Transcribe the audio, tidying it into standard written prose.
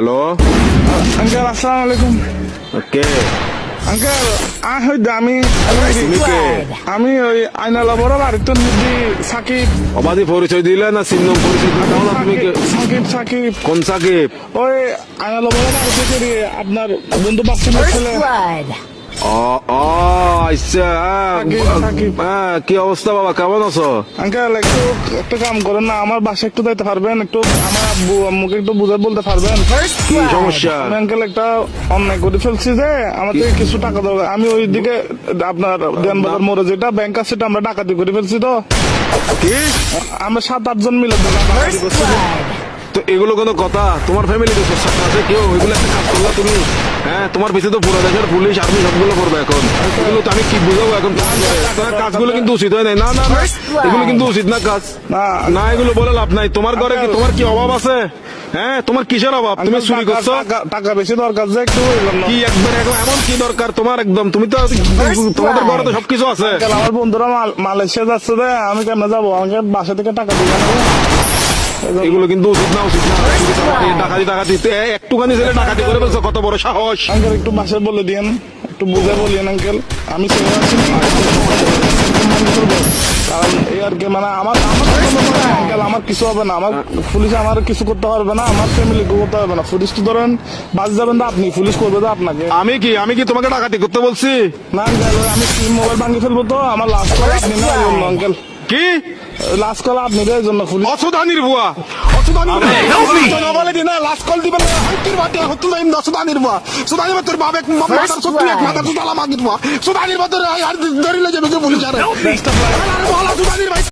Hello uncle আসসালামু আলাইকুম। কে uncle আমি তুমি কে আমি ওই আইনালা বড় বাড়িতে নিদি সাকিব অবাধি পরিচয় দিলে না সিন্নম পরিচয় দিলে না তুমি কে সাকিব সাকিব কোন সাকিব ওই আইনালা বড় বাড়িতে করি আপনার বন্ধু বাচ্চা ছেলে। ও ও আচ্ছা সাকিব। কি অবস্থা বাবা কেমন আছো? আঙ্কেল একটু একটা কাম করেন না, আমার বাসায় একটু যাইতে পারবেন? একটু আমার আব্বু আম্মুকে একটু বুঝাই বলতে পারবেন? কি সমস্যা? আমি আঙ্কেল একটা অন্যায় করে ফেলছি যে আমার থেকে কিছু টাকা দরকার। আমি ওইদিকে আপনার দেনবাজার মোড়ে যেটা ব্যাংক আছে সেটা আমরা ডাকাতি করে ফেলছি। তো কি আমরা 7-8 জন মিলে ডাকাতি করছি। তো এগুলো কোনো কথা? তোমার ফ্যামিলি তো সাথে আছে কেউ? এগুলো একটা কাজ করলা তুমি? হ্যাঁ, তোমার পিছনে তো পুরো দেশের পুলিশ আর্মি সবগুলো করবে এখন। এগুলো তো আমি কি বুঝাবো এখন? তোমার কাজগুলো কিন্তু উচিত হয় নাই। না না না, এগুলো কিন্তু উচিত না কাজ। না এগুলো বলে লাভ নাই। তোমার ঘরে কি তোমার কি অভাব আছে? হ্যাঁ, তোমার কিসের অভাব? তুমি চুরি করছো? টাকা বেশি দরকার যে একটু কি একবার এমন কি দরকার তোমার? একদম তুমি তো তোমাদের ঘরে তো সবকিছু আছে। আমার বন্ধুরা মালয়েশিয়া যাচ্ছে যে আমি কেমনে যাবো? আমাকে বাসা থেকে টাকা দিয়ে এগুলো কিন্তু উচিত না, উচিত না। ডাকাতি একটুখানি ছেলে ডাকাতি করে বলছো, কত বড় সাহস! আঙ্কেল একটু বাসায় বলে দিয়েন, একটু বুঝে বলিয়েন আঙ্কেল। আমি ছেলে আছি কারণ এই আর কি মানে আমার আঙ্কেল আমার কিছু হবে না। আমার পুলিশ আমার কিছু করতে পারবে না, আমার ফ্যামিলি করতে পারবে না। পুলিশ তো ধরেন বাস যাবেন না আপনি, পুলিশ করবে তো আপনাকে। আমি কি তোমাকে ডাকাতি করতে বলছি? না আঙ্কেল আমি মোবাইল ভাঙিয়ে ফেলবো তো। আমার লাস্ট কল আপনি না এই জন্য আঙ্কেল। কি লাস্ট কল আপনি এই জন্য পুলিশ অসুদানির বুয়া বলে দিন লাস্ট কল দিবেন হাঙ্কির বাটে হতো না অসুদানির বুয়া সুদানির তোর বাবে মাথার সত্যি এক মাথার সুদালা মাগির বুয়া সুদানির বাতরে আর ধরিলে যাবে পুলিশ আরে সুদানির ভাই